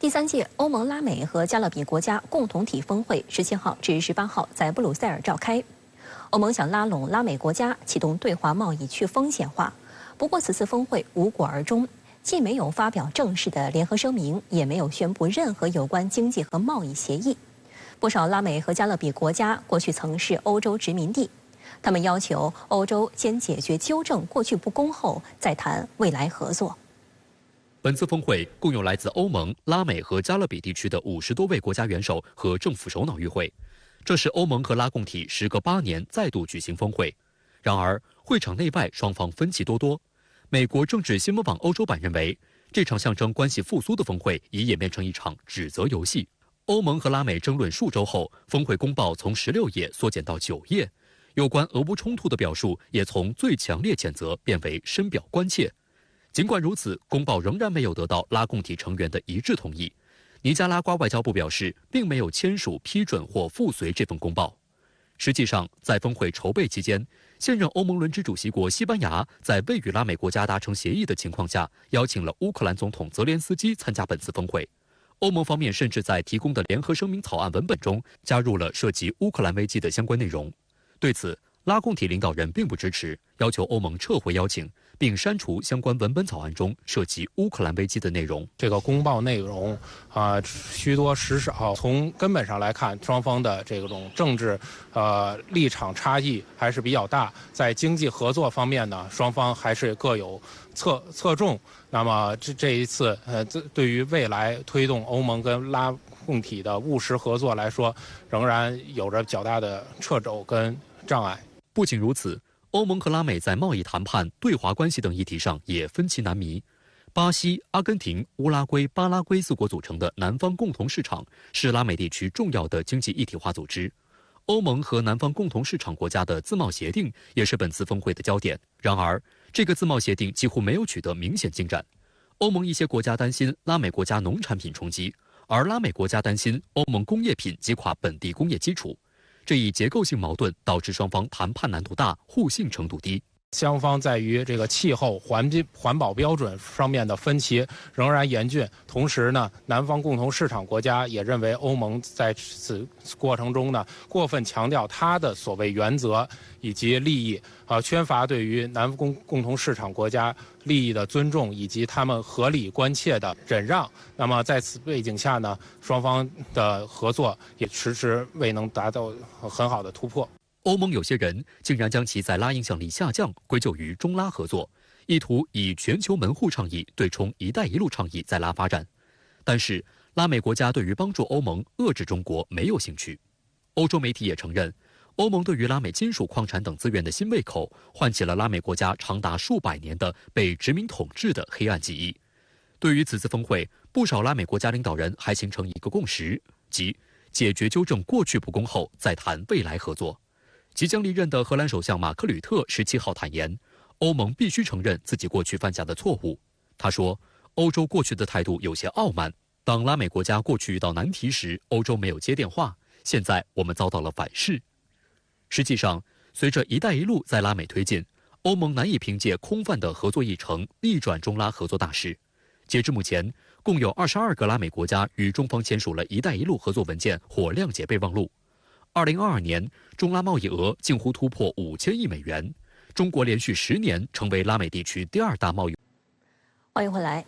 第3届欧盟拉美和加勒比国家共同体峰会17号至18号在布鲁塞尔召开。欧盟想拉拢拉美国家，启动对华贸易去风险化。不过，此次峰会无果而终，既没有发表正式的联合声明，也没有宣布任何有关经济和贸易协议。不少拉美和加勒比国家过去曾是欧洲殖民地，他们要求欧洲先解决纠正过去不公后，再谈未来合作。本次峰会共有来自欧盟、拉美和加勒比地区的50多位国家元首和政府首脑与会。这是欧盟和拉共体时隔8年再度举行峰会。然而，会场内外双方分歧多多。美国政治新闻网欧洲版认为，这场象征关系复苏的峰会已演变成一场指责游戏。欧盟和拉美争论数周后，峰会公报从16页缩减到9页，有关俄乌冲突的表述也从最强烈谴责变为深表关切。尽管如此，公报仍然没有得到拉共体成员的一致同意。尼加拉瓜外交部表示，并没有签署、批准或附随这份公报。实际上，在峰会筹备期间，现任欧盟轮值主席国西班牙在未与拉美国家达成协议的情况下，邀请了乌克兰总统泽连斯基参加本次峰会。欧盟方面甚至在提供的联合声明草案文本中加入了涉及乌克兰危机的相关内容。对此，拉共体领导人并不支持，要求欧盟撤回邀请，并删除相关文本草案中涉及乌克兰危机的内容。这个公报内容虚多实少，从根本上来看，双方的这种政治立场差异还是比较大。在经济合作方面呢，双方还是各有侧重。那么这一次对于未来推动欧盟跟拉共体的务实合作来说，仍然有着较大的掣肘跟障碍。不仅如此，欧盟和拉美在贸易谈判、对华关系等议题上也分歧难弥。巴西、阿根廷、乌拉圭、巴拉圭4国组成的南方共同市场是拉美地区重要的经济一体化组织。欧盟和南方共同市场国家的自贸协定也是本次峰会的焦点。然而，这个自贸协定几乎没有取得明显进展。欧盟一些国家担心拉美国家农产品冲击，而拉美国家担心欧盟工业品击垮本地工业基础。这一结构性矛盾导致双方谈判难度大，互信程度低。双方在于这个气候环保标准方面的分歧仍然严峻。同时呢，南方共同市场国家也认为欧盟在此过程中呢，过分强调它的所谓原则以及利益，缺乏对于南方共同市场国家利益的尊重以及他们合理关切的忍让。那么在此背景下呢，双方的合作也迟迟未能达到很好的突破。欧盟有些人竟然将其在拉影响力下降归咎于中拉合作，意图以全球门户倡议对冲“一带一路”倡议在拉发展。但是，拉美国家对于帮助欧盟遏制中国没有兴趣。欧洲媒体也承认，欧盟对于拉美金属矿产等资源的新胃口，唤起了拉美国家长达数百年的被殖民统治的黑暗记忆。对于此次峰会，不少拉美国家领导人还形成一个共识，即解决纠正过去不公后，再谈未来合作。即将离任的荷兰首相马克吕特17号坦言，欧盟必须承认自己过去犯下的错误。他说，欧洲过去的态度有些傲慢，当拉美国家过去遇到难题时，欧洲没有接电话，现在我们遭到了反噬。实际上，随着“一带一路”在拉美推进，欧盟难以凭借空泛的合作议程逆转中拉合作大势。截至目前，共有22个拉美国家与中方签署了“一带一路”合作文件或谅解备忘录。2022年，中拉贸易额近乎突破5000亿美元，中国连续10年成为拉美地区第2大贸易。欢迎回来。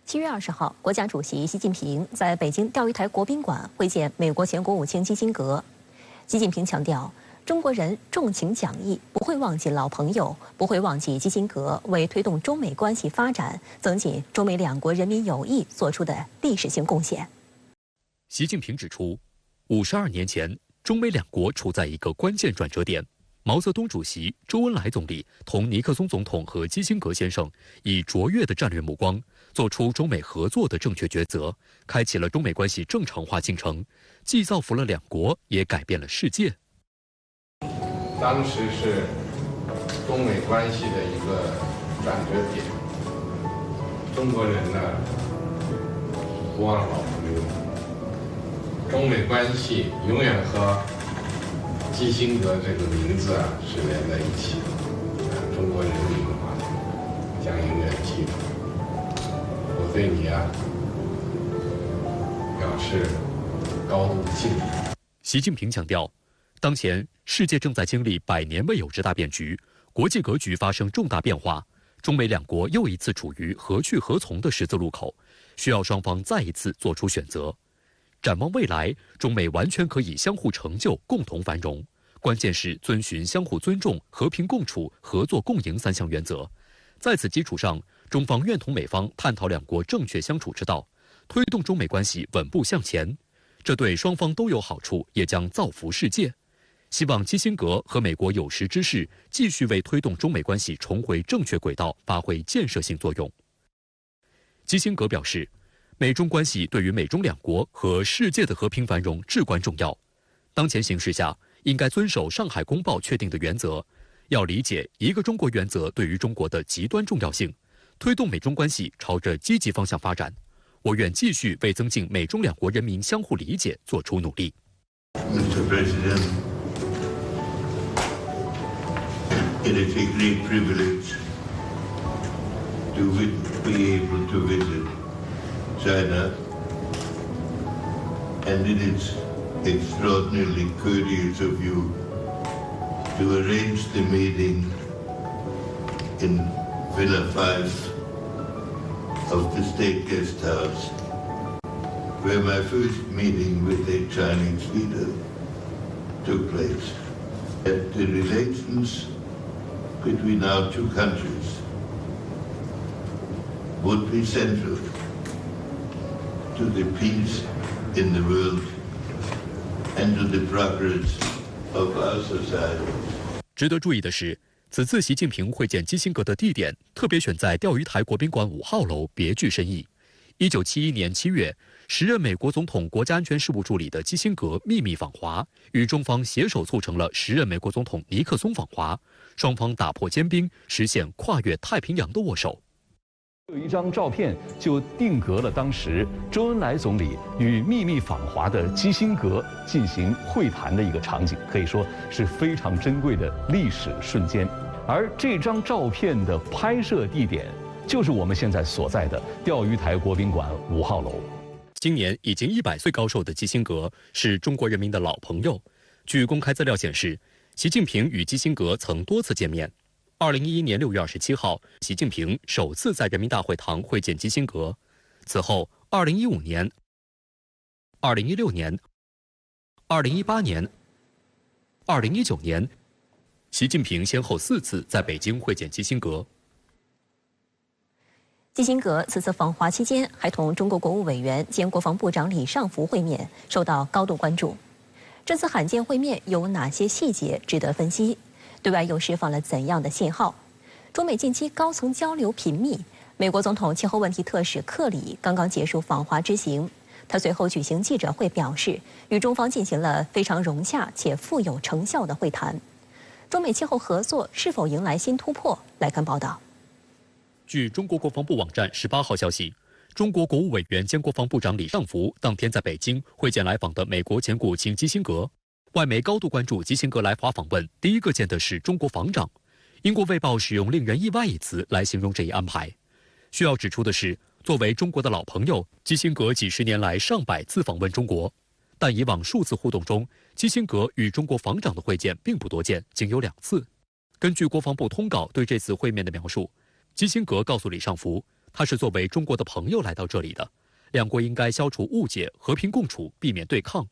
7月20号，国家主席习近平在北京钓鱼台国宾馆会见美国前国务卿基辛格。习近平强调，中国人重情讲义，不会忘记老朋友，不会忘记基辛格为推动中美关系发展、增进中美两国人民友谊做出的历史性贡献。习近平指出，52年前，中美两国处在一个关键转折点。毛泽东主席、周恩来总理同尼克松总统和基辛格先生以卓越的战略目光，做出中美合作的正确抉择，开启了中美关系正常化进程，既造福了两国，也改变了世界。当时是中美关系的一个转折点，中国人呢不忘老朋友，中美关系永远和基辛格这个名字是连在一起的，中国人民将永远记住。我对你持高度敬意。习近平强调，当前世界正在经历100年未有之大变局，国际格局发生重大变化，中美两国又一次处于何去何从的十字路口，需要双方再一次做出选择。展望未来，中美完全可以相互成就，共同繁荣。关键是遵循相互尊重、和平共处、合作共赢3项原则。在此基础上，中方愿同美方探讨两国正确相处之道，推动中美关系稳步向前。这对双方都有好处，也将造福世界。希望基辛格和美国有识之士继续为推动中美关系重回正确轨道发挥建设性作用。基辛格表示，美中关系对于美中两国和世界的和平繁荣至关重要。当前形势下，应该遵守上海公报确定的原则，要理解一个中国原则对于中国的极端重要性，推动美中关系朝着积极方向发展。我愿继续为增进美中两国人民相互理解做出努力。Mr. President, it is a great privilege to be able to visit China, and it is extraordinarily courteous of you to arrange the meeting in Villa 5 of the State Guest House, where my first meeting with a Chinese leader took place. That the relations between our two countries would be central to the peace in the world and to the progress of our society. 值得注意的是，此次习近平会见基辛格的地点特别选在钓鱼台国宾馆5号楼，别具深意。1971年7月，时任美国总统国家安全事务助理的基辛格秘密访华，与中方携手促成了时任美国总统尼克松访华，双方打破坚冰，实现跨越太平洋的握手。有一张照片就定格了当时周恩来总理与秘密访华的基辛格进行会谈的一个场景，可以说是非常珍贵的历史瞬间。而这张照片的拍摄地点就是我们现在所在的钓鱼台国宾馆5号楼。今年已经100岁高寿的基辛格是中国人民的老朋友。据公开资料显示，习近平与基辛格曾多次见面。2011年6月27号，习近平首次在人民大会堂会见基辛格。此后，2015年、2016年、2018年、2019年，习近平先后4次在北京会见基辛格。基辛格此次访华期间，还同中国国务委员兼国防部长李尚福会面，受到高度关注。这次罕见会面有哪些细节值得分析？对外又释放了怎样的信号？中美近期高层交流频密，美国总统气候问题特使克里刚刚结束访华之行，他随后举行记者会，表示与中方进行了非常融洽且富有成效的会谈。中美气候合作是否迎来新突破？来看报道。据中国国防部网站18号消息，中国国务委员兼国防部长李尚福当天在北京会见来访的美国前国务卿基辛格。外媒高度关注基辛格来华访问，第一个见的是中国防长。英国卫报使用令人意外一词来形容这一安排。需要指出的是，作为中国的老朋友，基辛格几十年来上百次访问中国，但以往数次互动中，基辛格与中国防长的会见并不多见，仅有2次。根据国防部通稿对这次会面的描述，基辛格告诉李尚福，他是作为中国的朋友来到这里的，两国应该消除误解，和平共处，避免对抗。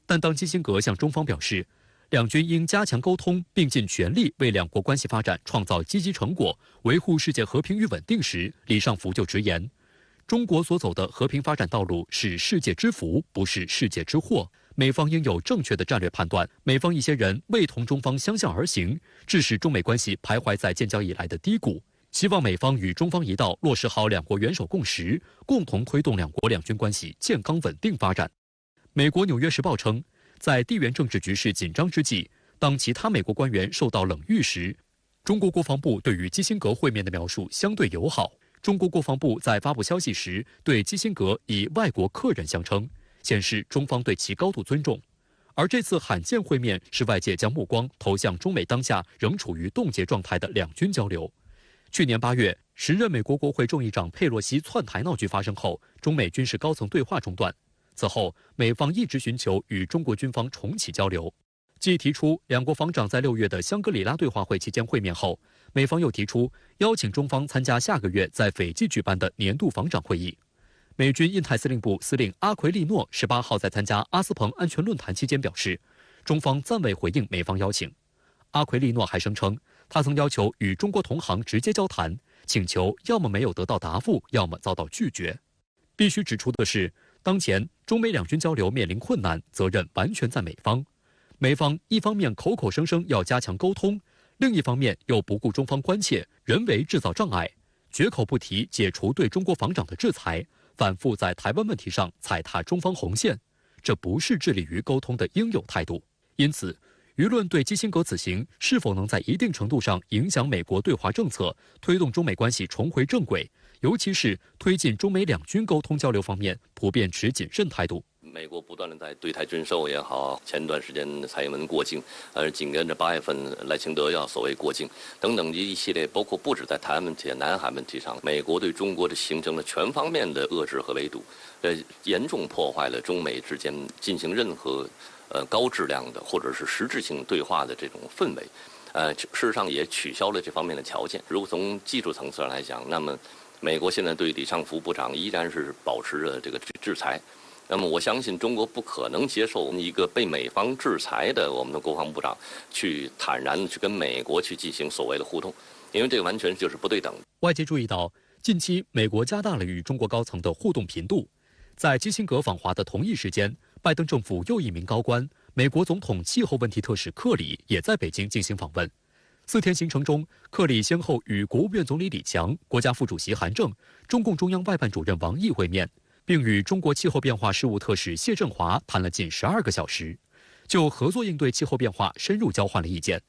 但当基辛格向中方表示，两军应加强沟通，并尽全力为两国关系发展创造积极成果，维护世界和平与稳定时，李尚福就直言，中国所走的和平发展道路是世界之福，不是世界之祸。美方应有正确的战略判断，美方一些人未同中方相向而行，致使中美关系徘徊在建交以来的低谷。希望美方与中方一道落实好两国元首共识，共同推动两国两军关系健康稳定发展。美国《纽约时报》称，在地缘政治局势紧张之际，当其他美国官员受到冷遇时，中国国防部对于基辛格会面的描述相对友好。中国国防部在发布消息时对基辛格以外国客人相称，显示中方对其高度尊重。而这次罕见会面是外界将目光投向中美当下仍处于冻结状态的两军交流。去年8月，时任美国国会众议长佩洛西窜台闹剧发生后，中美军事高层对话中断。此后，美方一直寻求与中国军方重启交流。继提出两国防长在6月的香格里拉对话会期间会面后，美方又提出邀请中方参加下个月在斐济举办的年度防长会议。美军印太司令部司令阿奎利诺18号在参加阿斯彭安全论坛期间表示，中方暂未回应美方邀请。阿奎利诺还声称，他曾要求与中国同行直接交谈，请求要么没有得到答复，要么遭到拒绝。必须指出的是，当前中美两军交流面临困难，责任完全在美方。美方一方面口口声声要加强沟通，另一方面又不顾中方关切，人为制造障碍，绝口不提解除对中国防长的制裁，反复在台湾问题上踩踏中方红线，这不是致力于沟通的应有态度。因此，舆论对基辛格此行是否能在一定程度上影响美国对华政策，推动中美关系重回正轨，尤其是推进中美两军沟通交流方面，普遍持谨慎态度。美国不断的在对台军售也好，前段时间蔡英文过境，紧跟着8月份赖清德要所谓过境等等一系列，包括不止在台湾问题、南海问题上，美国对中国的形成了全方面的遏制和围堵，严重破坏了中美之间进行任何高质量的或者是实质性对话的这种氛围。事实上也取消了这方面的条件。如果从技术层次上来讲，那么美国现在对李尚福部长依然是保持着这个制裁。那么我相信中国不可能接受一个被美方制裁的我们的国防部长去坦然的去跟美国去进行所谓的互动，因为这个完全就是不对等。外界注意到，近期美国加大了与中国高层的互动频度。在基辛格访华的同一时间，拜登政府又一名高官，美国总统气候问题特使克里也在北京进行访问。4天行程中，克里先后与国务院总理李强、国家副主席韩正、中共中央外办主任王毅会面，并与中国气候变化事务特使谢振华谈了近12个小时，就合作应对气候变化深入交换了意见。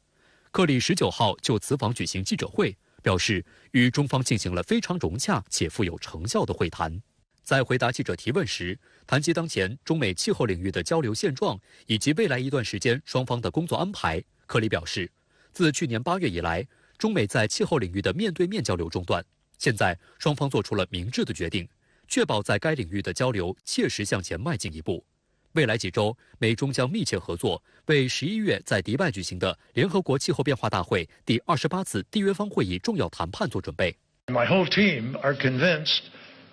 克里19号就此访举行记者会，表示与中方进行了非常融洽且富有成效的会谈。在回答记者提问时，谈及当前中美气候领域的交流现状以及未来一段时间双方的工作安排，克里表示，自去年8月以来，中美在气候领域的面对面交流中断，现在双方做出了明智的决定，确保在该领域的交流切实向前迈进一步。未来几周，美中将密切合作，为11月在迪拜举行的联合国气候变化大会第28次缔约方会议重要谈判做准备。My whole team are convinced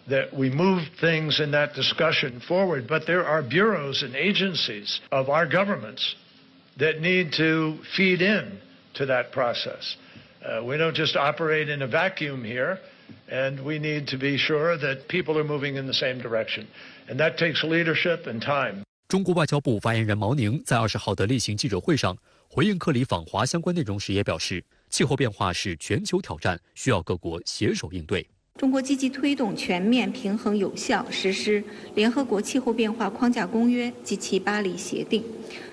that we move things in that discussion forward, but there are bureaus and agencies of our governments that need to feed in to that process. We don't just operate in a vacuum here, and we need to be sure that people are moving in the same direction, and that takes leadership and time. 中国外交部发言人毛宁在20号的例行记者会上回应克里访华相关内容时也表示，气候变化是全球挑战，需要各国携手应对。中国积极推动全面、平衡、有效实施联合国气候变化框架公约及其巴黎协定，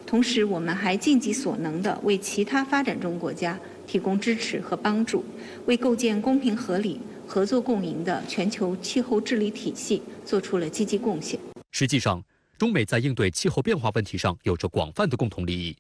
同时我们还尽己所能地为其他发展中国家提供支持和帮助，为构建公平合理、合作共赢的全球气候治理体系做出了积极贡献。实际上，中美在应对气候变化问题上有着广泛的共同利益。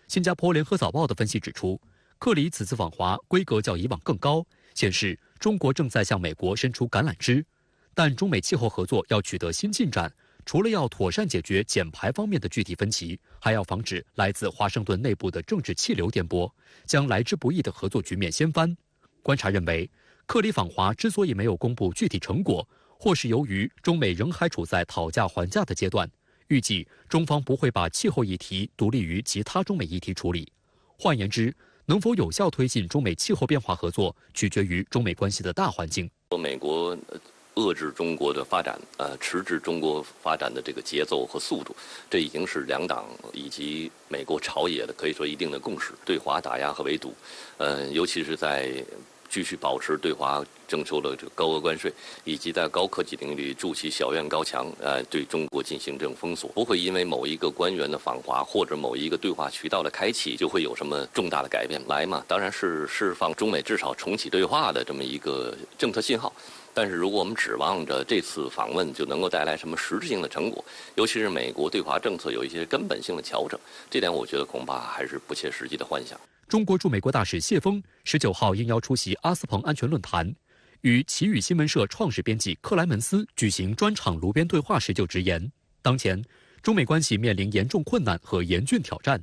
新加坡联合早报的分析指出，克里此次访华规格较以往更高，显示中国正在向美国伸出橄榄枝。但中美气候合作要取得新进展，除了要妥善解决减排方面的具体分歧，还要防止来自华盛顿内部的政治气流颠簸，将来之不易的合作局面掀翻。观察认为，克里访华之所以没有公布具体成果，或是由于中美仍还处在讨价还价的阶段，预计中方不会把气候议题独立于其他中美议题处理。换言之，能否有效推进中美气候变化合作，取决于中美关系的大环境。美国遏制中国的发展，迟滞中国发展的这个节奏和速度，这已经是两党以及美国朝野的可以说一定的共识。对华打压和围堵，尤其是在继续保持对华征收了这个高额关税，以及在高科技领域筑起小院高墙，对中国进行这种封锁，不会因为某一个官员的访华或者某一个对话渠道的开启就会有什么重大的改变。来嘛，当然是释放中美至少重启对话的这么一个政策信号。但是如果我们指望着这次访问就能够带来什么实质性的成果，尤其是美国对华政策有一些根本性的调整，这点我觉得恐怕还是不切实际的幻想。中国驻美国大使谢锋19号应邀出席阿斯彭安全论坛，与奇宇新闻社创始编辑克莱门斯举行专场炉边对话时就直言，当前，中美关系面临严重困难和严峻挑战。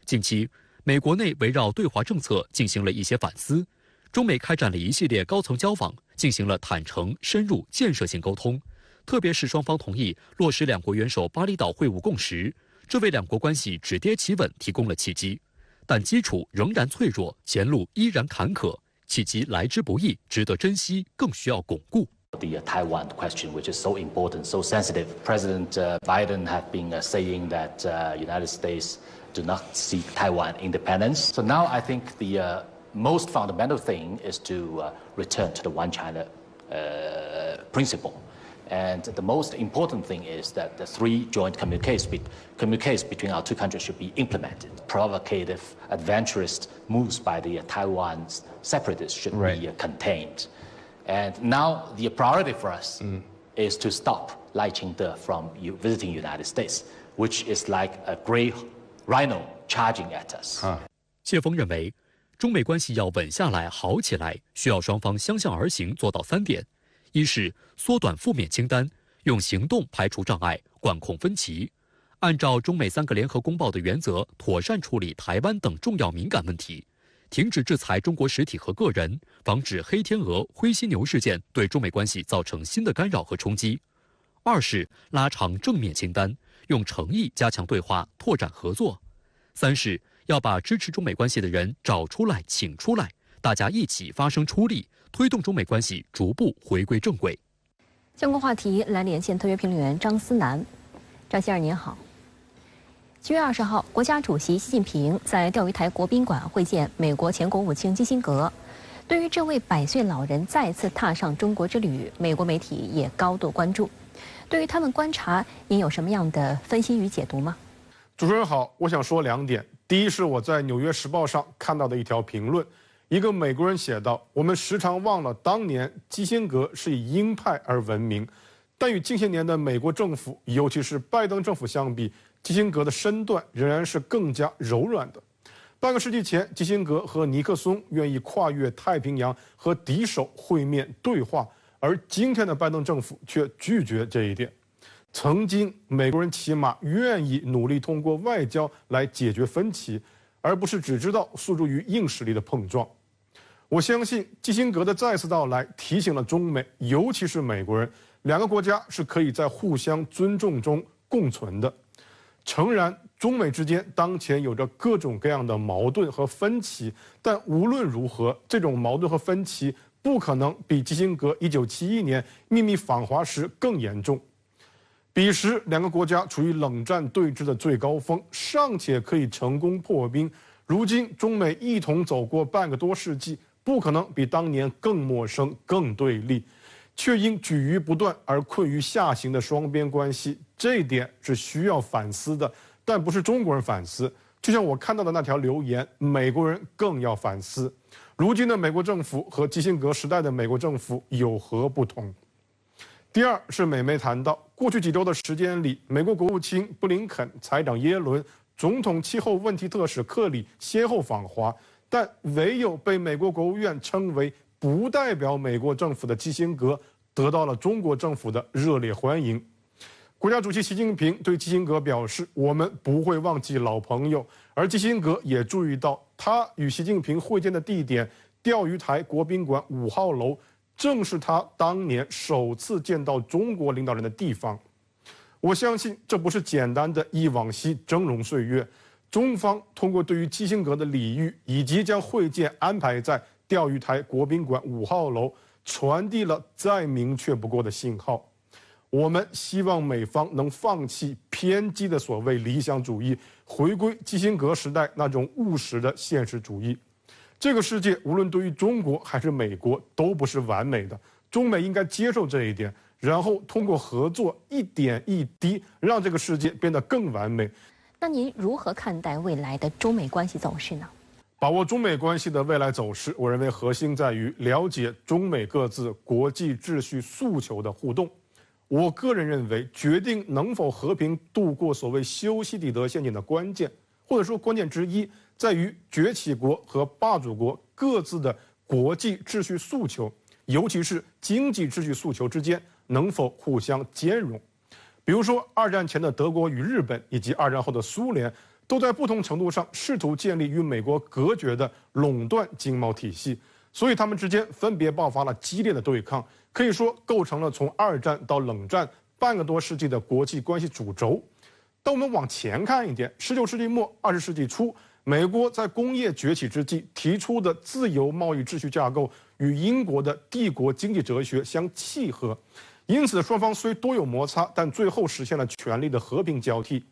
近期，美国内围绕对华政策进行了一些反思，中美开展了一系列高层交往，进行了坦诚、深入、建设性沟通。特别是双方同意落实两国元首巴厘岛会晤共识，这为两国关系止跌企稳提供了契机。但基础仍然脆弱，前路依然坎坷，契机来之不易，值得珍惜，更需要巩固。The Taiwan question, which is so important, so sensitive. President Biden have been saying that United States do not seek Taiwan independence. So now I think the most fundamental thing is to return to the one China principle. And the most important thing is that the 3 joint communiques between our 2 countries should be implemented. Provocative, adventurous moves by the Taiwan separatists should be contained. And now the priority for us is to stop Lai Ching-te from visiting United States, which is like a gray rhino charging at us. 谢峰认为，中美关系要稳下来、好起来，需要双方相向而行，做到3点：一是缩短负面清单，用行动排除障碍，管控分歧，按照中美3个联合公报的原则，妥善处理台湾等重要敏感问题。停止制裁中国实体和个人，防止黑天鹅、灰犀牛事件对中美关系造成新的干扰和冲击。二是拉长正面清单，用诚意加强对话，拓展合作。三是要把支持中美关系的人找出来，请出来，大家一起发声出力，推动中美关系逐步回归正轨。相关话题来连线特约评论员张思南。张先生您好。7月20号，国家主席习近平在钓鱼台国宾馆会见美国前国务卿基辛格。对于这位100岁老人再次踏上中国之旅，美国媒体也高度关注。对于他们观察，您有什么样的分析与解读吗？主持人好，我想说2点。第一是我在《纽约时报》上看到的一条评论，一个美国人写道：“我们时常忘了当年基辛格是以鹰派而闻名，但与近些年的美国政府，尤其是拜登政府相比，基辛格的身段仍然是更加柔软的。半个世纪前，基辛格和尼克松愿意跨越太平洋和敌手会面对话，而今天的拜登政府却拒绝这一点。曾经，美国人起码愿意努力通过外交来解决分歧，而不是只知道诉诸于硬实力的碰撞。我相信基辛格的再次到来，提醒了中美，尤其是美国人，2个国家是可以在互相尊重中共存的。诚然，中美之间当前有着各种各样的矛盾和分歧，但无论如何，这种矛盾和分歧不可能比基辛格1971年秘密访华时更严重。彼时2个国家处于冷战对峙的最高峰，尚且可以成功破冰。如今中美一同走过半个多世纪，不可能比当年更陌生、更对立。却因举于不断而困于下行的双边关系，这一点是需要反思的，但不是中国人反思。就像我看到的那条留言，美国人更要反思。如今的美国政府和基辛格时代的美国政府有何不同？第二是美媒谈到，过去几周的时间里，美国国务卿布林肯、财长耶伦、总统气候问题特使克里先后访华，但唯有被美国国务院称为不代表美国政府的基辛格得到了中国政府的热烈欢迎。国家主席习近平对基辛格表示，我们不会忘记老朋友，而基辛格也注意到，他与习近平会见的地点钓鱼台国宾馆5号楼，正是他当年首次见到中国领导人的地方。我相信这不是简单的忆往昔峥嵘岁月，中方通过对于基辛格的礼遇，以及将会见安排在钓鱼台国宾馆5号楼，传递了再明确不过的信号。我们希望美方能放弃偏激的所谓理想主义，回归基辛格时代那种务实的现实主义。这个世界无论对于中国还是美国都不是完美的，中美应该接受这一点，然后通过合作一点一滴让这个世界变得更完美。那您如何看待未来的中美关系走势呢？把握中美关系的未来走势，我认为核心在于了解中美各自国际秩序诉求的互动。我个人认为，决定能否和平度过所谓修昔底德陷阱的关键，或者说关键之一，在于崛起国和霸主国各自的国际秩序诉求，尤其是经济秩序诉求之间能否互相兼容。比比如说，二战前的德国与日本，以及二战后的苏联，都在不同程度上试图建立与美国隔绝的垄断经贸体系，所以他们之间分别爆发了激烈的对抗，可以说构成了从二战到冷战半个多世纪的国际关系主轴。但我们往前看一点，19世纪末20世纪初，美国在工业崛起之际提出的自由贸易秩序架构与英国的帝国经济哲学相契合，因此双方虽多有摩擦，但最后实现了权力的和平交替。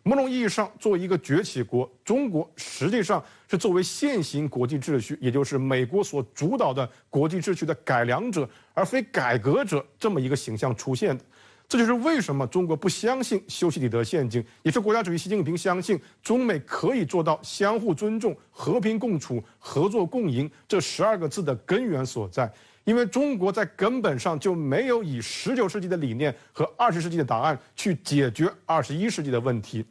某种意义上，作为一个崛起国，中国实际上是作为现行国际秩序，也就是美国所主导的国际秩序的改良者，而非改革者这么一个形象出现的。这就是为什么中国不相信修昔底德陷阱，也是国家主席习近平相信中美可以做到相互尊重、和平共处、合作共赢这12个字的根源所在。因为中国在根本上就没有以19世纪的理念和20世纪的答案去解决21世纪的问题。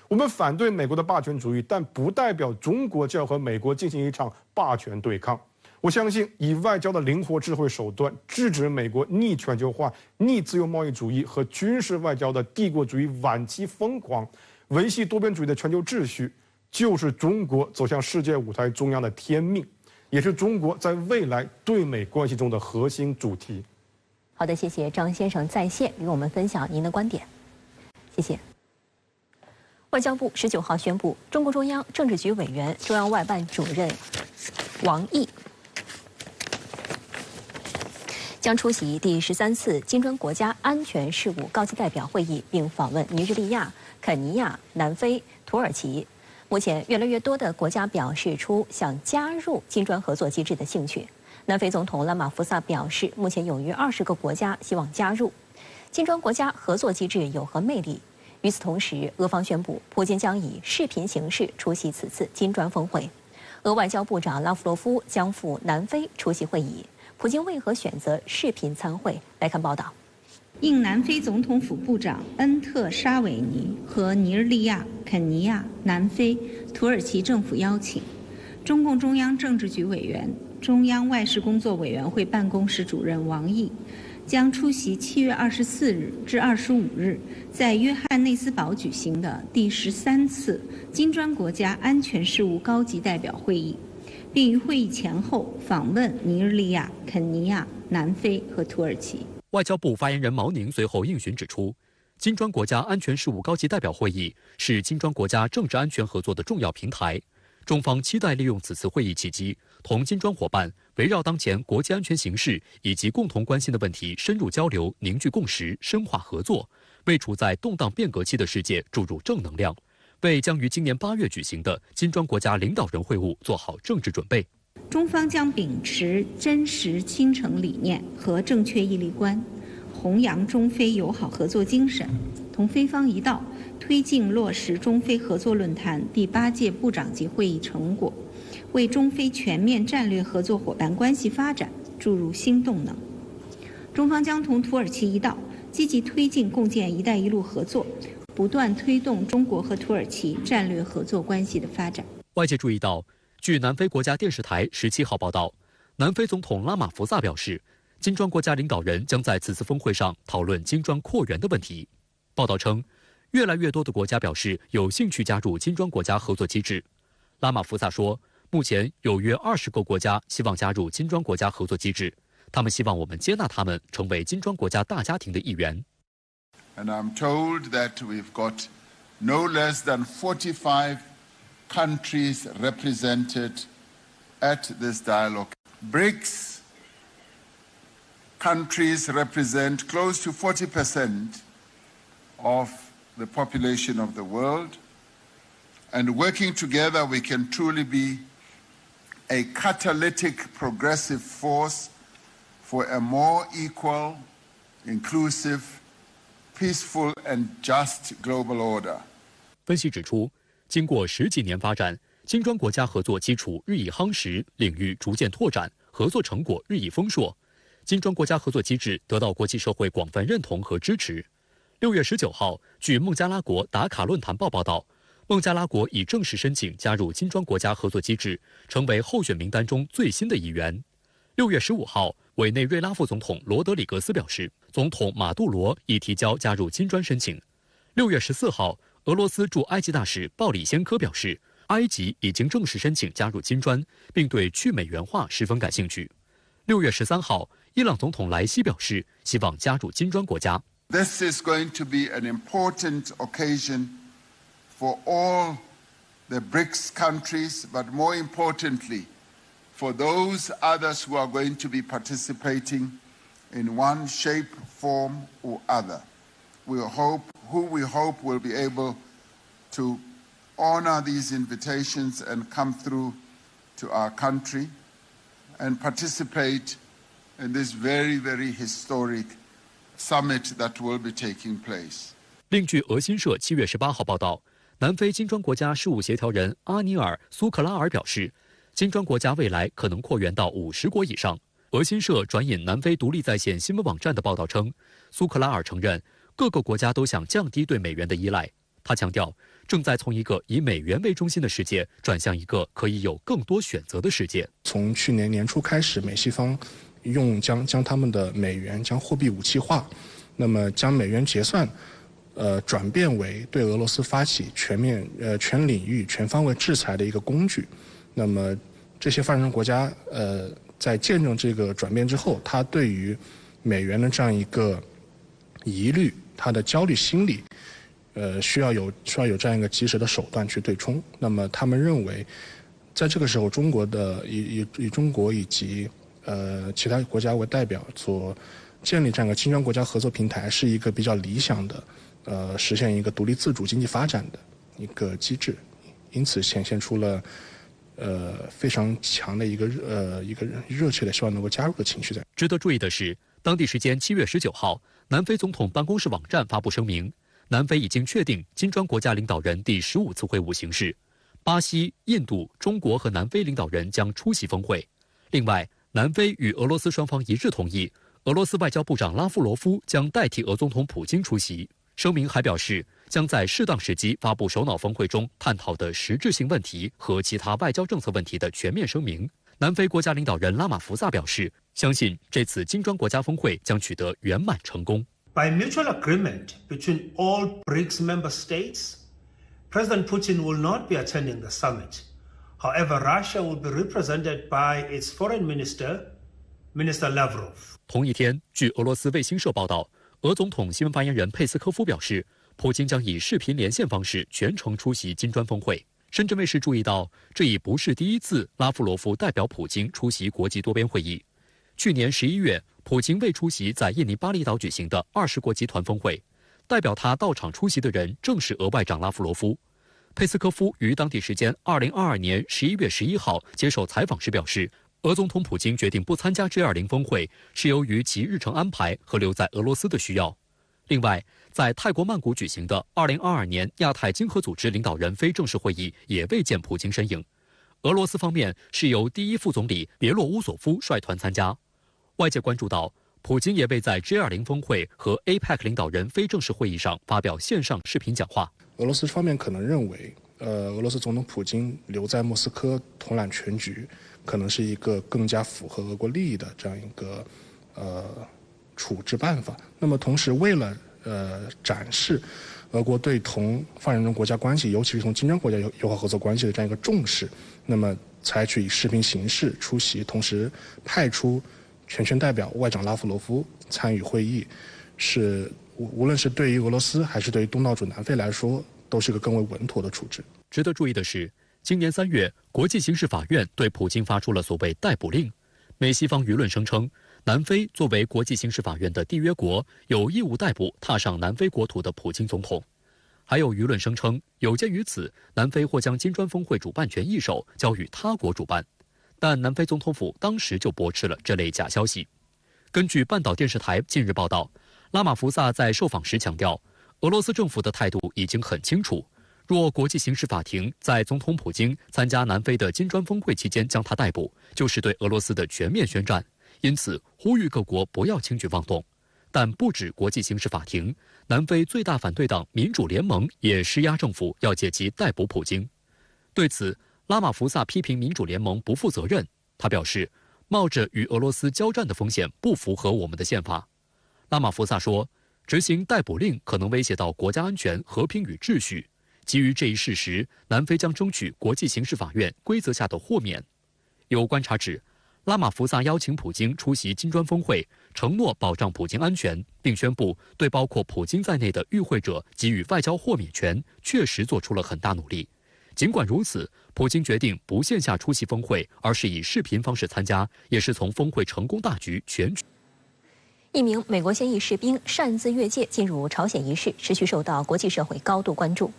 我们反对美国的霸权主义，但不代表中国就要和美国进行一场霸权对抗。我相信以外交的灵活智慧手段制止美国逆全球化、逆自由贸易主义和军事外交的帝国主义晚期疯狂，维系多边主义的全球秩序，就是中国走向世界舞台中央的天命，也是中国在未来对美关系中的核心主题。好的，谢谢张先生在线与我们分享您的观点，谢谢。外交部19号宣布，中共中央政治局委员、中央外办主任王毅将出席第13次金砖国家安全事务高级代表会议，并访问尼日利亚、肯尼亚、南非、土耳其。目前，越来越多的国家表示出想加入金砖合作机制的兴趣。南非总统拉马福萨表示，目前有约20个国家希望加入金砖国家合作机制，有何魅力？与此同时，俄方宣布，普京将以视频形式出席此次金砖峰会。俄外交部长拉夫罗夫将赴南非出席会议。普京为何选择视频参会？来看报道。应南非总统府部长恩特沙韦尼和尼日利亚、肯尼亚、南非、土耳其政府邀请，中共中央政治局委员、中央外事工作委员会办公室主任王毅将出席7月24日至25日在约翰内斯堡举行的第13次金砖国家安全事务高级代表会议，并于会议前后访问尼日利亚、肯尼亚、南非和土耳其。外交部发言人毛宁随后应询指出，金砖国家安全事务高级代表会议是金砖国家政治安全合作的重要平台。中方期待利用此次会议契机，同金砖伙伴围绕当前国际安全形势以及共同关心的问题深入交流、凝聚共识、深化合作，为处在动荡变革期的世界注入正能量，为将于今年8月举行的金砖国家领导人会晤做好政治准备。中方将秉持真实倾诚理念和正确毅力观，弘扬中非友好合作精神，同非方一道，推进落实中非合作论坛第8届部长级会议成果，为中非全面战略合作伙伴关系发展注入新动能。中方将同土耳其一道，积极推进共建“一带一路”合作，不断推动中国和土耳其战略合作关系的发展。外界注意到，据南非国家电视台17号报道，南非总统拉马福萨表示，金砖国家领导人将在此次峰会上讨论金砖扩员的问题。报道称，越来越多的国家表示有兴趣加入金砖国家合作机制。拉马福萨说，目前有约20个国家希望加入金砖国家合作机制，他们希望我们接纳他们，成为金砖国家大家庭的一员。And I'm told that we've got no less than 45 countries represented at this dialogue. BRICS countries represent close to 40% of the population of the world, and working together we can truly be a catalytic progressive force for a more equal, inclusive, peaceful and just global order. 分析指出，经过10几年发展，金砖国家合作基础日益夯实，领域逐渐拓展，合作成果日益丰硕。金砖国家合作机制得到国际社会广泛认同和支持。6月19号，据孟加拉国达卡论坛报报道，孟加拉国已正式申请加入金砖国家合作机制，成为候选名单中最新的一员。6月15号，委内瑞拉副总统罗德里格斯表示，总统马杜罗已提交加入金砖申请。6月14号，俄罗斯驻埃及大使鲍里先科表示，埃及已经正式申请加入金砖，并对去美元化十分感兴趣。6月13号，伊朗总统莱西表示，希望加入金砖国家。This is going to be an important occasion for all the BRICS countries, but more importantly, for those others who are going to be participating in one shape, form, or other. We hope will be able to honor these invitations and come through to our country and participate in this very, very historic summit that will be taking place. 另据俄新社7月18号报道，南非金砖国家事务协调人阿尼尔·苏克拉尔表示，金砖国家未来可能扩员到50国以上。俄新社转引南非独立在线新闻网站的报道称，苏克拉尔承认各个国家都想降低对美元的依赖。他强调，正在从一个以美元为中心的世界转向一个可以有更多选择的世界。从去年年初开始，美西方将他们的美元将货币武器化，那么将美元结算转变为对俄罗斯发起全领域全方位制裁的一个工具。那么这些发展中国家在见证这个转变之后，他对于美元的这样一个疑虑，他的焦虑心理需要有这样一个及时的手段去对冲。那么他们认为，在这个时候，中国以中国以及其他国家为代表所建立这样一个金砖国家合作平台，是一个比较理想的实现一个独立自主经济发展的一个机制，因此显现出了非常强的一个热切的希望能够加入的情绪在。值得注意的是，当地时间7月19号，南非总统办公室网站发布声明，南非已经确定金砖国家领导人第15次会晤形式，巴西、印度、中国和南非领导人将出席峰会。另外，南非与俄罗斯双方一致同意，俄罗斯外交部长拉夫罗夫将代替俄总统普京出席。声明还表示，将在适当时机发布首脑峰会中探讨的实质性问题和其他外交政策问题的全面声明。南非国家领导人拉马福萨表示，相信这次金砖国家峰会将取得圆满成功。By mutual agreement between all BRICS member states, President Putin will not be attending the summit. However, Russia will be represented by its foreign minister, Minister Lavrov. 同一天，据俄罗斯卫星社报道，俄总统新闻发言人佩斯科夫表示，普京将以视频连线方式全程出席金砖峰会。深圳卫视注意到，这已不是第一次拉夫罗夫代表普京出席国际多边会议。去年11月，普京未出席在印尼巴厘岛举行的20国集团峰会，代表他到场出席的人正是俄外长拉夫罗夫。佩斯科夫于当地时间2022年11月11号接受采访时表示，俄总统普京决定不参加 G20 峰会，是由于其日程安排和留在俄罗斯的需要。另外，在泰国曼谷举行的2022年亚太经合组织领导人非正式会议也未见普京身影。俄罗斯方面是由第一副总理别洛乌索夫率团参加。外界关注到，普京也未在 G20 峰会和 APEC 领导人非正式会议上发表线上视频讲话。俄罗斯方面可能认为，俄罗斯总统普京留在莫斯科统揽全局，可能是一个更加符合俄国利益的这样一个处置办法。那么同时，为了展示俄国对同发展中国家关系，尤其是同金砖国家友好合作关系的这样一个重视，那么采取以视频形式出席，同时派出全权代表外长拉夫罗夫参与会议，是无论是对于俄罗斯还是对于东道主南非来说，都是一个更为稳妥的处置。值得注意的是，今年3月，国际刑事法院对普京发出了所谓逮捕令。美西方舆论声称，南非作为国际刑事法院的缔约国，有义务逮捕踏上南非国土的普京总统。还有舆论声称，有鉴于此，南非或将金砖峰会主办权一手交予他国主办。但南非总统府当时就驳斥了这类假消息。根据半岛电视台近日报道，拉马福萨在受访时强调，俄罗斯政府的态度已经很清楚，若国际刑事法庭在总统普京参加南非的金砖峰会期间将他逮捕，就是对俄罗斯的全面宣战，因此呼吁各国不要轻举妄动。但不止国际刑事法庭，南非最大反对党民主联盟也施压政府要借机逮捕普京。对此，拉马福萨批评民主联盟不负责任。他表示，冒着与俄罗斯交战的风险不符合我们的宪法。拉马福萨说，执行逮捕令可能威胁到国家安全、和平与秩序。基于这一事实，南非将争取国际刑事法院规则下的豁免。有观察指，拉马福萨邀请普京出席金砖峰会，承诺保障普京安全，并宣布对包括普京在内的与会者给予外交豁免权，确实做出了很大努力。尽管如此，普京决定不线下出席峰会，而是以视频方式参加，也是从峰会成功大局全局。一名美国现役士兵擅自越界进入朝鲜一事，持续受到国际社会高度关注。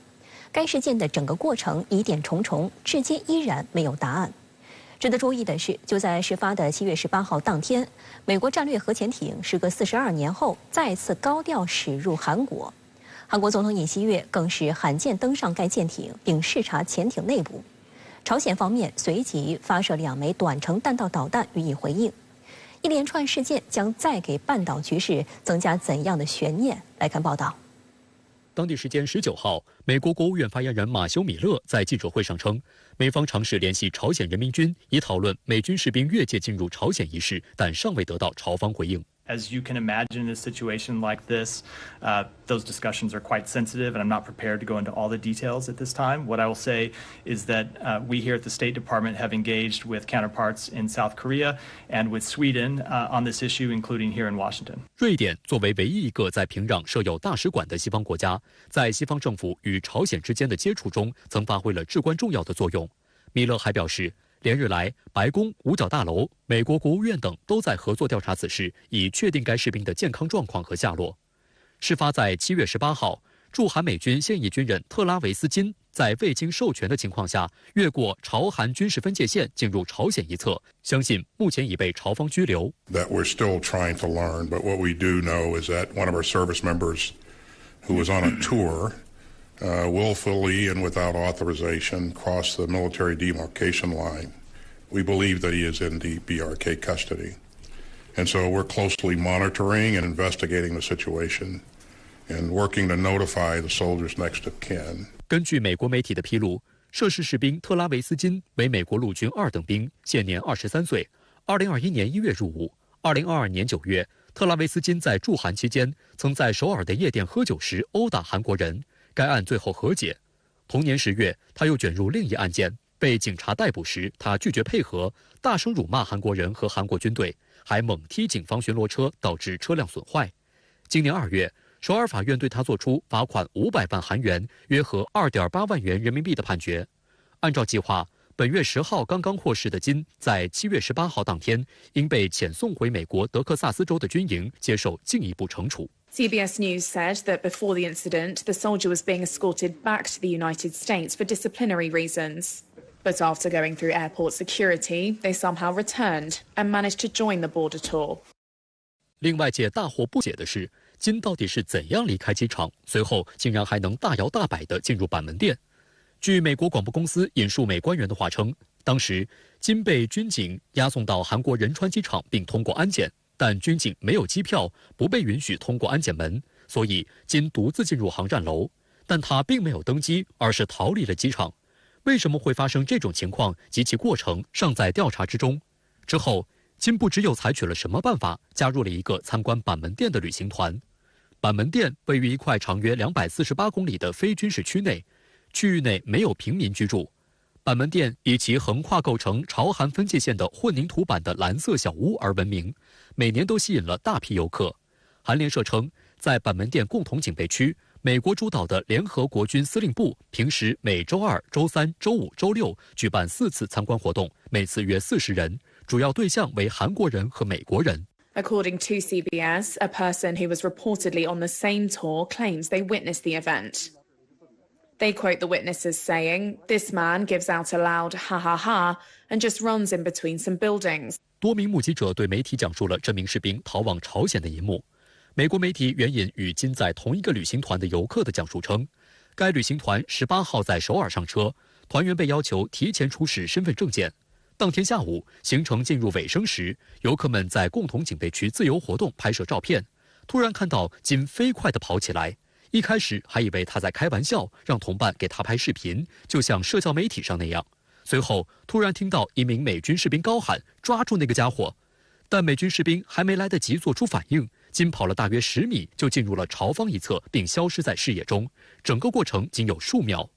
该事件的整个过程疑点重重，至今依然没有答案。值得注意的是，就在事发的7月18号当天，美国战略核潜艇时隔42年后再次高调驶入韩国。韩国总统尹锡悦更是罕见登上该舰艇，并视察潜艇内部。朝鲜方面随即发射2枚短程弹道导弹予以回应。一连串事件将再给半岛局势增加怎样的悬念？来看报道。当地时间19号，美国国务院发言人马修·米勒在记者会上称，美方尝试联系朝鲜人民军，以讨论美军士兵越界进入朝鲜一事，但尚未得到朝方回应。As you can imagine, in a situation like this, those discussions are quite sensitive, and I'm not prepared to go into all the details at this time. What I will say is that we here at the State Department have engaged with counterparts in South Korea and with Sweden on this issue, including here in Washington. 瑞典作为唯一一个在平壤设有大使馆的西方国家，在西方政府与朝鲜之间的接触中，曾发挥了至关重要的作用。米勒还表示，连日来，白宫、五角大楼、美国国务院等都在合作调查此事，以确定该士兵的健康状况和下落。事发在7月18号，驻韩美军现役军人特拉维斯金在未经授权的情况下，越过朝韩军事分界线进入朝鲜一侧，相信目前已被朝方拘留。That we're still trying to learn, but what we do know is that one of our service members who was on a tour willfully and without authorization crossed the military demarcation line. We believe that he is in the BRK custody. And so we're closely monitoring and investigating the situation and working to notify the soldiers next of kin. 根据美国媒体的披露，涉事士兵特拉维斯金为美国陆军2等兵，现年23岁。2021年1月入伍。2022年9月，特拉维斯金在驻韩期间，曾在首尔的夜店喝酒时殴打韩国人。该案最后和解。同年10月，他又卷入另一案件，被警察逮捕时，他拒绝配合，大声辱骂韩国人和韩国军队，还猛踢警方巡逻车，导致车辆损坏。今年2月，首尔法院对他作出罚款500万韩元，约合2.8万元人民币的判决。按照计划，本月10号刚刚获释的金，在7月18号当天，应被遣送回美国德克萨斯州的军营，接受进一步惩处。CBS News said that before the incident, the soldier was being escorted back to the United States for disciplinary reasons. But after going through airport security, they somehow returned and managed to join the border tour. 令外界大惑不解的是，金到底是怎样离开机场，随后竟然还能大摇大摆地进入板门店？据美国广播公司引述美官员的话称，当时金被军警押送到韩国仁川机场并通过安检。但军警没有机票，不被允许通过安检门，所以金独自进入航站楼。但他并没有登机，而是逃离了机场。为什么会发生这种情况及其过程尚在调查之中。之后，金不知又采取了什么办法，加入了一个参观板门店的旅行团。板门店位于一块长约248公里的非军事区内，区域内没有平民居住。板门店以其横跨构成朝韩分界线的混凝土板的蓝色小屋而闻名，每年都吸引了大批游客。韩联社称，在板门店共同警备区，美国主导的联合国军司令部平时每周2、周3、周5、周6举办4次参观活动，每次约40人，主要对象为韩国人和美国人。According to CBS, a person who was reportedly on the same tour claims they witnessed the event.They quote the witnesses saying, "This man gives out a loud ha ha ha and just runs in between some buildings." 多名目击者对媒体讲述了这名士兵逃往朝鲜的一幕。美国媒体援引与金在同一个旅行团的游客的讲述称，该旅行团18号在首尔上车，团员被要求提前出示身份证件。当天下午，行程进入尾声时，游客们在共同警备区自由活动拍摄照片，突然看到金飞快地跑起来。一开始还以为他在开玩笑，让同伴给他拍视频，就像社交媒体上那样。随后突然听到一名美军士兵高喊“抓住那个家伙”，但美军士兵还没来得及做出反应，仅跑了大约10米就进入了朝方一侧，并消失在视野中，整个过程仅有数秒。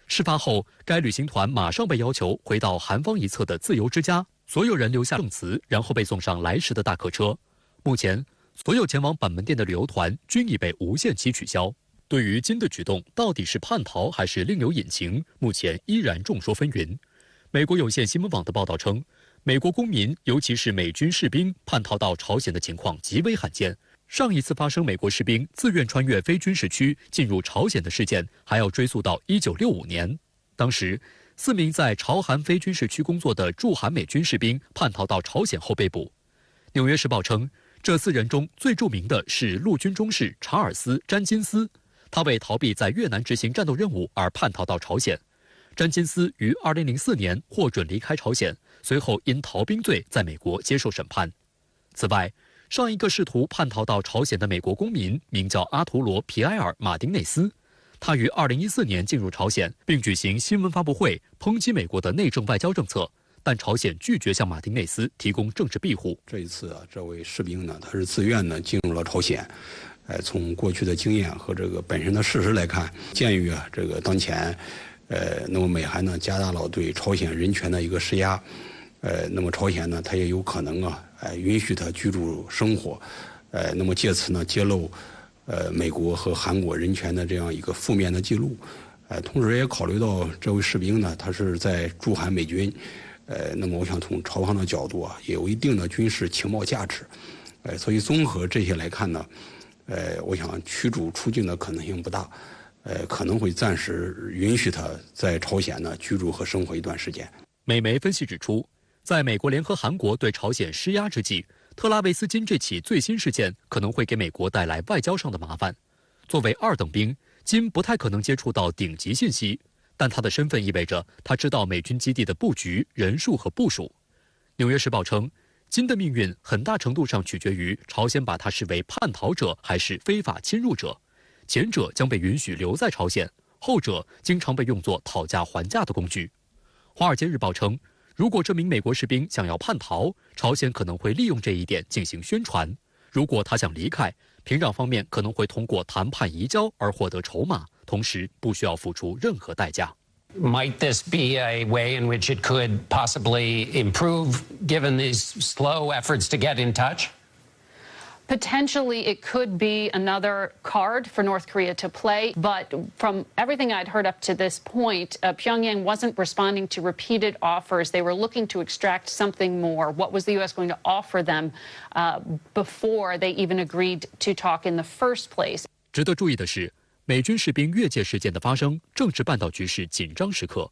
事发后，该旅行团马上被要求回到韩方一侧的自由之家，所有人留下证词，然后被送上来时的大客车。目前，所有前往板门店的旅游团均已被无限期取消。对于金的举动到底是叛逃还是另有隐情，目前依然众说纷纭。美国有线新闻网的报道称，美国公民，尤其是美军士兵叛逃到朝鲜的情况极为罕见。上一次发生美国士兵自愿穿越非军事区进入朝鲜的事件，还要追溯到1965年。当时，4名在朝韩非军事区工作的驻韩美军士兵叛逃到朝鲜后被捕。《纽约时报》称，这4人中最著名的是陆军中士查尔斯·詹金斯，他为逃避在越南执行战斗任务而叛逃到朝鲜。詹金斯于2004年获准离开朝鲜，随后因逃兵罪在美国接受审判。此外，上一个试图叛逃到朝鲜的美国公民名叫阿图罗·皮埃尔·马丁内斯，他于2014年进入朝鲜，并举行新闻发布会抨击美国的内政外交政策，但朝鲜拒绝向马丁内斯提供政治庇护。这一次这位士兵呢，他是自愿的进入了朝鲜。从过去的经验和这个本身的事实来看，鉴于这个当前，那么美韩呢加大了对朝鲜人权的一个施压，那么朝鲜呢，它也有可能允许他居住生活，那么借此呢揭露，美国和韩国人权的这样一个负面的记录，同时也考虑到这位士兵呢，他是在驻韩美军，那么我想从朝方的角度也有一定的军事情报价值，所以综合这些来看呢，我想驱逐出境的可能性不大，可能会暂时允许他在朝鲜呢居住和生活一段时间。美媒分析指出，在美国联合韩国对朝鲜施压之际，特拉维斯金这起最新事件可能会给美国带来外交上的麻烦。作为2等兵，金不太可能接触到顶级信息，但他的身份意味着他知道美军基地的布局、人数和部署。《纽约时报》称，金的命运很大程度上取决于朝鲜把他视为叛逃者还是非法侵入者，前者将被允许留在朝鲜，后者经常被用作讨价还价的工具。《华尔街日报》称，如果这名美国士兵想要叛逃，朝鲜可能会利用这一点进行宣传；如果他想离开，平壤方面可能会通过谈判移交而获得筹码，同时不需要付出任何代价。Might this be a way in which it could possibly improve, given these slow efforts to get in touch? Potentially, it could be another card for North Korea to play. But from everything I'd heard up to this point, Pyongyang wasn't responding to repeated offers. They were looking to extract something more. What was the U.S. going to offer them before they even agreed to talk in the first place? 值得注意的是，美军士兵越界事件的发生正是半岛局势紧张时刻。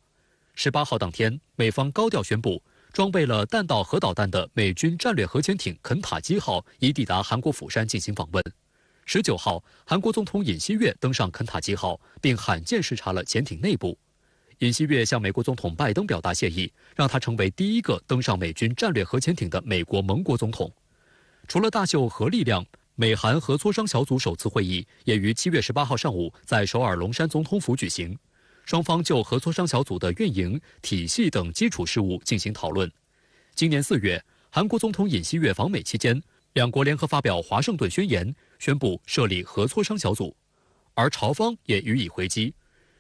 18号当天，美方高调宣布，装备了弹道核导弹的美军战略核潜艇肯塔基号已抵达韩国釜山进行访问。19号，韩国总统尹锡悦登上肯塔基号，并罕见视察了潜艇内部。尹锡悦向美国总统拜登表达谢意，让他成为第一个登上美军战略核潜艇的美国盟国总统。除了大秀核力量，美韩核磋商小组首次会议也于7月18号上午在首尔龙山总统府举行。双方就核磋商小组的运营、体系等基础事务进行讨论。今年4月，韩国总统尹锡悦访美期间，两国联合发表华盛顿宣言，宣布设立核磋商小组，而朝方也予以回击。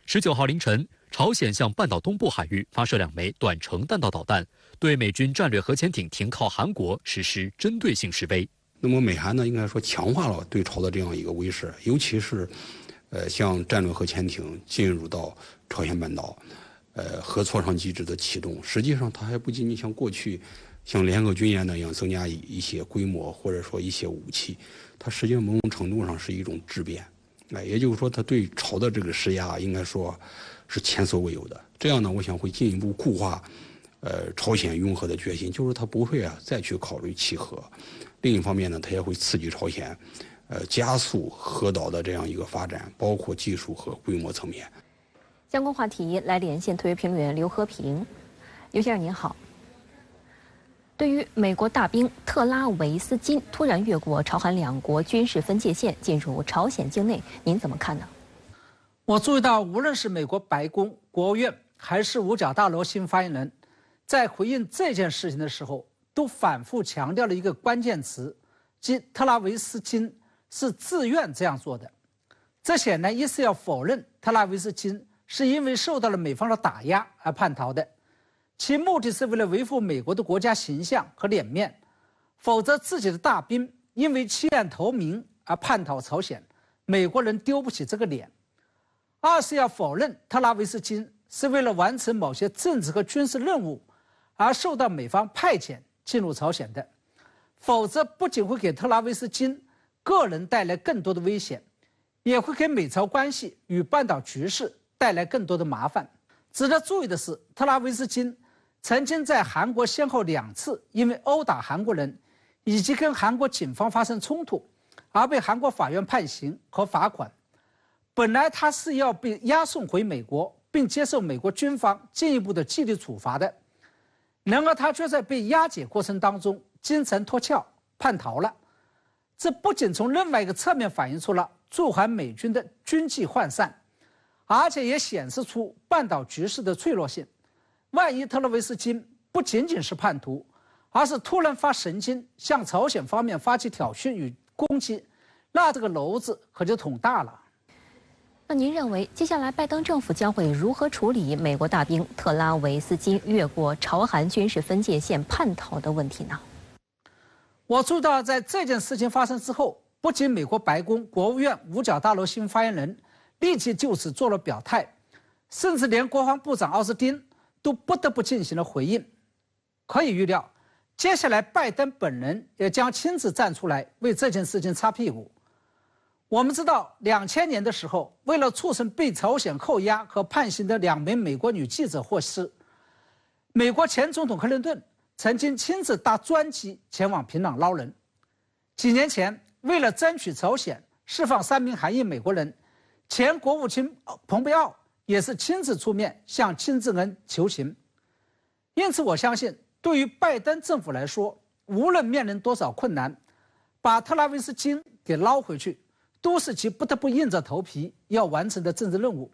19号凌晨，朝鲜向半岛东部海域发射2枚短程弹道导弹，对美军战略核潜艇停靠韩国实施针对性示威。那么美韩呢，应该说强化了对朝的这样一个威慑，尤其是像战略核潜艇进入到朝鲜半岛，核磋商机制的启动，实际上它还不仅仅像过去像联合军演那样增加一些规模或者说一些武器，它实际上某种程度上是一种质变，也就是说它对朝的这个施压应该说是前所未有的。这样呢，我想会进一步固化朝鲜拥核的决心，就是它不会再去考虑弃核。另一方面呢，它也会刺激朝鲜加速核岛的这样一个发展，包括技术和规模层面。相关话题来连线特约评论员刘和平。刘先生您好，对于美国大兵特拉维斯金突然越过朝韩两国军事分界线进入朝鲜境内，您怎么看呢？我注意到，无论是美国白宫、国务院，还是五角大楼新发言人，在回应这件事情的时候，都反复强调了一个关键词，即特拉维斯金是自愿这样做的。这显然一是要否认特拉维斯金是因为受到了美方的打压而叛逃的，其目的是为了维护美国的国家形象和脸面，否则自己的大兵因为弃暗投明而叛逃朝鲜，美国人丢不起这个脸。二是要否认特拉维斯金是为了完成某些政治和军事任务而受到美方派遣进入朝鲜的，否则不仅会给特拉维斯金个人带来更多的危险，也会给美朝关系与半岛局势带来更多的麻烦。值得注意的是，特拉维斯金曾经在韩国先后2次因为殴打韩国人以及跟韩国警方发生冲突而被韩国法院判刑和罚款。本来他是要被押送回美国，并接受美国军方进一步的纪律处罚的，然而他却在被押解过程当中精神脱壳叛逃了。这不仅从另外一个侧面反映出了驻韩美军的军纪涣散，而且也显示出半岛局势的脆弱性。万一特拉维斯金不仅仅是叛徒，而是突然发神经向朝鲜方面发起挑衅与攻击，那这个篓子可就捅大了。那您认为接下来拜登政府将会如何处理美国大兵特拉维斯金越过朝韩军事分界线叛逃的问题呢？我注意到，在这件事情发生之后，不仅美国白宫、国务院五角大楼新发言人立即就此做了表态，甚至连国防部长奥斯汀都不得不进行了回应。可以预料，接下来拜登本人也将亲自站出来为这件事情擦屁股。我们知道，2000年的时候，为了促成被朝鲜扣押和判刑的2名美国女记者获释，美国前总统克林顿曾经亲自搭专机前往平壤捞人。几年前，为了争取朝鲜释放3名韩裔美国人，前国务卿蓬佩奥也是亲自出面向金正恩求情。因此，我相信对于拜登政府来说，无论面临多少困难，把特拉维斯金给捞回去，都是其不得不硬着头皮要完成的政治任务。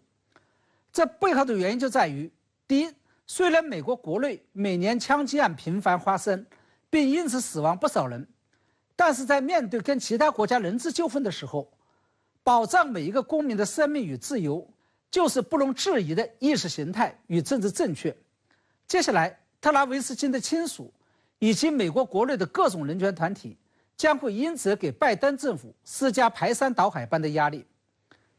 这背后的原因就在于，第一，虽然美国国内每年枪击案频繁发生，并因此死亡不少人，但是在面对跟其他国家人质纠纷的时候，保障每一个公民的生命与自由，就是不容置疑的意识形态与政治正确。接下来，特拉维斯金的亲属以及美国国内的各种人权团体将会因此给拜登政府施加排山倒海般的压力。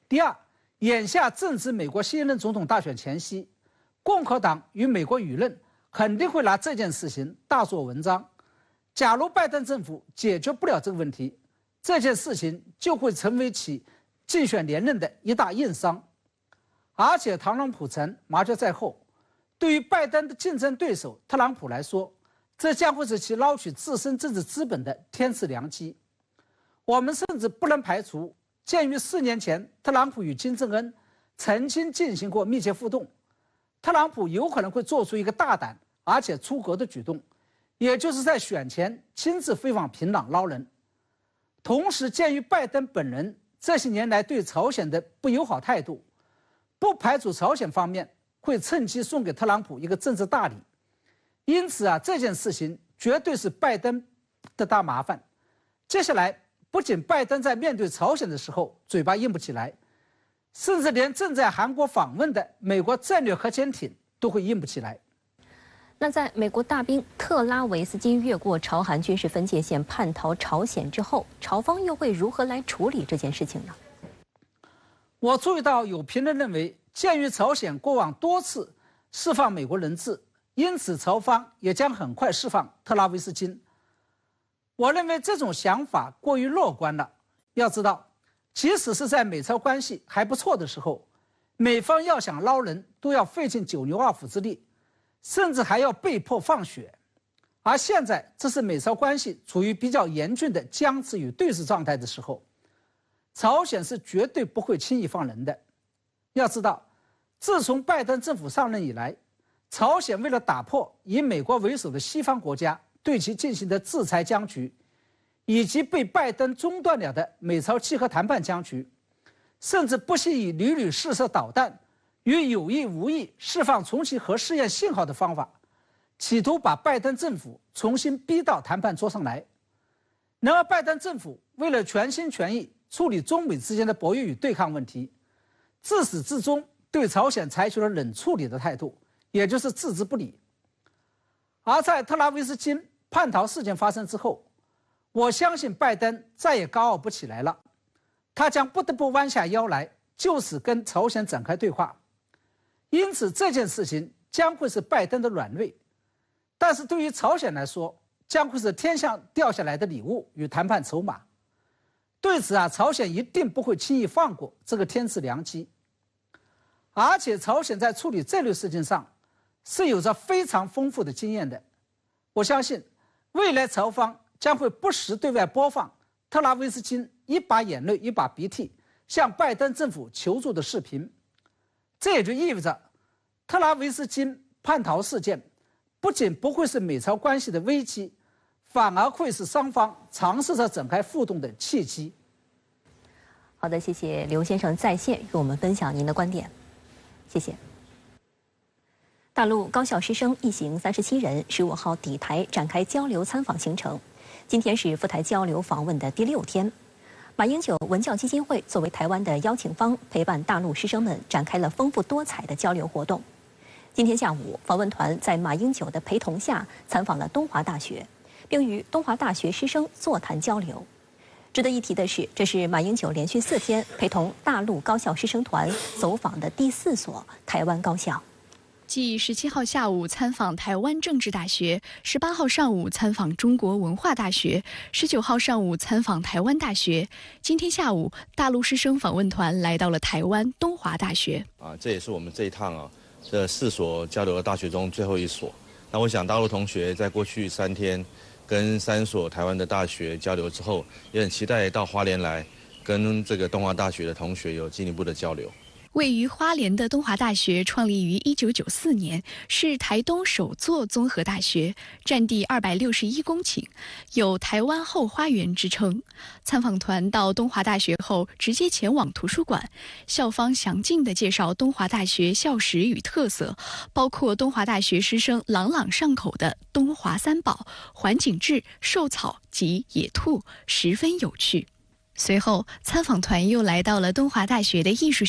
第二，眼下正值美国新任总统大选前夕，共和党与美国舆论肯定会拿这件事情大做文章。假如拜登政府解决不了这个问题，这件事情就会成为其竞选连任的一大硬伤。而且特朗普曾麻雀在后，对于拜登的竞争对手特朗普来说，这将会是其捞取自身政治资本的天赐良机。我们甚至不能排除，鉴于4年前特朗普与金正恩曾经进行过密切互动，特朗普有可能会做出一个大胆而且出格的举动，也就是在选前亲自飞往平壤捞人。同时，鉴于拜登本人这些年来对朝鲜的不友好态度，不排除朝鲜方面会趁机送给特朗普一个政治大礼。因此这件事情绝对是拜登的大麻烦。接下来，不仅拜登在面对朝鲜的时候嘴巴硬不起来，甚至连正在韩国访问的美国战略核潜艇都会硬不起来。那在美国大兵特拉维斯金越过朝韩军事分界线叛逃朝鲜之后，朝方又会如何来处理这件事情呢？我注意到有评论认为，鉴于朝鲜过往多次释放美国人质，因此朝方也将很快释放特拉维斯金。我认为这种想法过于乐观了。要知道，即使是在美朝关系还不错的时候，美方要想捞人都要费尽九牛二虎之力，甚至还要被迫放血。而现在，这是美朝关系处于比较严峻的僵持与对峙状态的时候，朝鲜是绝对不会轻易放人的。要知道，自从拜登政府上任以来，朝鲜为了打破以美国为首的西方国家对其进行的制裁僵局，以及被拜登中断了的美朝契合谈判僵局，甚至不惜以屡屡试射导弹与有意无意释放重启核试验信号的方法，企图把拜登政府重新逼到谈判桌上来。然而，拜登政府为了全心全意处理中美之间的博弈与对抗问题，自始至终对朝鲜采取了冷处理的态度，也就是置之不理。而在特拉维斯金叛逃事件发生之后，我相信拜登再也高傲不起来了，他将不得不弯下腰来，就此跟朝鲜展开对话。因此，这件事情将会是拜登的软肋，但是对于朝鲜来说，将会是天上掉下来的礼物与谈判筹码。对此朝鲜一定不会轻易放过这个天赐良机。而且，朝鲜在处理这类事情上是有着非常丰富的经验的。我相信，未来朝方将会不时对外播放特拉维斯金一把眼泪一把鼻涕向拜登政府求助的视频。这也就意味着，特拉维斯金叛逃事件不仅不会是美朝关系的危机，反而会是双方尝试着展开互动的契机。好的，谢谢刘先生在线与我们分享您的观点，谢谢。大陆高校师生一行37人15号抵台展开交流参访行程，今天是赴台交流访问的第6天。马英九文教基金会作为台湾的邀请方，陪伴大陆师生们展开了丰富多彩的交流活动。今天下午，访问团在马英九的陪同下参访了东华大学，并与东华大学师生座谈交流。值得一提的是，这是马英九连续4天陪同大陆高校师生团走访的第4所台湾高校。继17号下午参访台湾政治大学，18号上午参访中国文化大学，19号上午参访台湾大学。今天下午，大陆师生访问团来到了台湾东华大学。这也是我们这一趟这4所交流的大学中最后一所。那我想大陆同学在过去3天跟3所台湾的大学交流之后，也很期待到花莲来跟这个东华大学的同学有进一步的交流。位于花莲的东华大学创立于1994年，是台东首座综合大学，占地261公顷，有台湾后花园之称。参访团到东华大学后，直接前往图书馆，校方详尽地介绍东华大学校史与特色，包括东华大学师生朗朗上口的东华3宝、环境志、兽草及野兔，十分有趣。随后，参访团又来到了东华大学的艺术。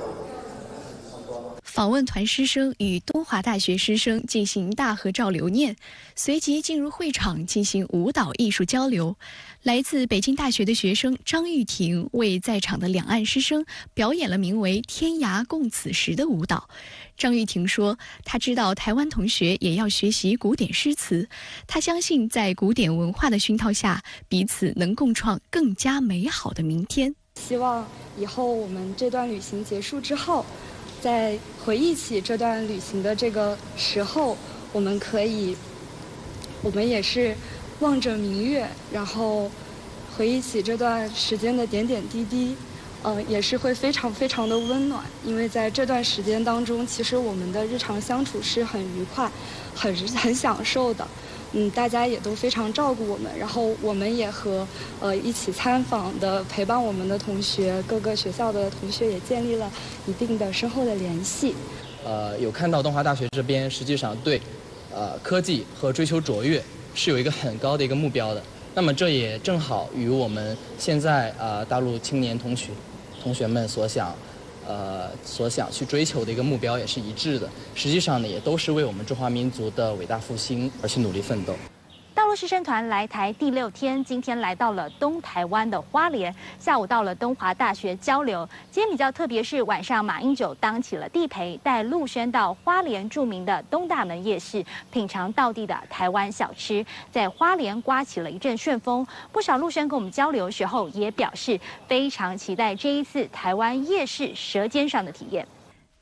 访问团师生与东华大学师生进行大合照留念，随即进入会场进行舞蹈艺术交流。来自北京大学的学生张玉婷为在场的两岸师生表演了名为《天涯共此时》的舞蹈。张玉婷说，她知道台湾同学也要学习古典诗词，她相信在古典文化的熏陶下，彼此能共创更加美好的明天。希望以后我们这段旅行结束之后，在回忆起这段旅行的这个时候，我们也是望着明月，然后回忆起这段时间的点点滴滴，也是会非常非常的温暖。因为在这段时间当中，其实我们的日常相处是很愉快、很享受的。大家也都非常照顾我们，然后我们也和一起参访的陪伴我们的同学，各个学校的同学也建立了一定的深厚的联系。有看到东华大学这边实际上对科技和追求卓越是有一个很高的一个目标的。那么这也正好与我们现在大陆青年同学们所想去追求的一个目标也是一致的。实际上呢，也都是为我们中华民族的伟大复兴而去努力奋斗。大陆师生团来台第6天，今天来到了东台湾的花莲，下午到了东华大学交流。今天比较特别是晚上，马英九当起了地陪，带陆生到花莲著名的东大门夜市，品尝道地的台湾小吃，在花莲刮起了一阵旋风。不少陆生跟我们交流的时候也表示非常期待这一次台湾夜市舌尖上的体验。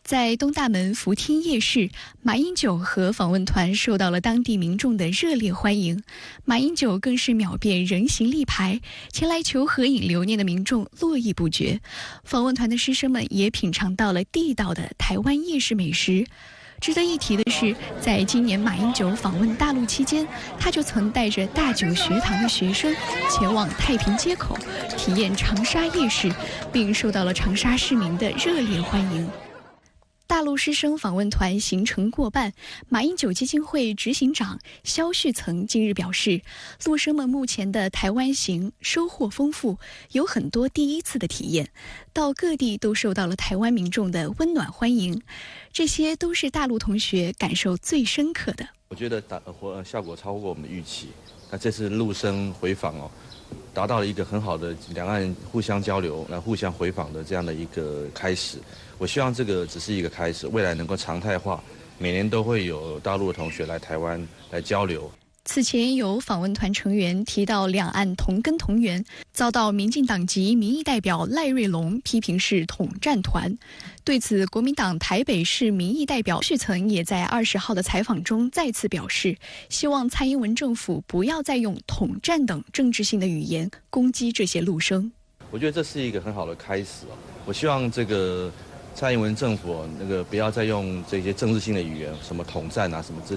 在东大门福厅夜市，马英九和访问团受到了当地民众的热烈欢迎。马英九更是秒变人形立牌，前来求合影留念的民众络绎不绝。访问团的师生们也品尝到了地道的台湾夜市美食。值得一提的是，在今年马英九访问大陆期间，他就曾带着大九学堂的学生前往太平街口体验长沙夜市，并受到了长沙市民的热烈欢迎。大大陆师生访问团行程过半，马英九基金会执行长肖旭曾近日表示，陆生们目前的台湾行收获丰富，有很多第一次的体验，到各地都受到了台湾民众的温暖欢迎，这些都是大陆同学感受最深刻的。我觉得效果超过我们的预期。那这次陆生回访达到了一个很好的两岸互相交流、互相回访的这样的一个开始。我希望这个只是一个开始，未来能够常态化，每年都会有大陆的同学来台湾来交流。此前有访问团成员提到两岸同根同源，遭到民进党籍民意代表赖瑞隆批评是统战团。对此，国民党台北市民意代表旭曾也在20号的采访中再次表示，希望蔡英文政府不要再用统战等政治性的语言攻击这些陆生。我觉得这是一个很好的开始我希望这个蔡英文政府不要再用这些政治性的语言，什么统战什么之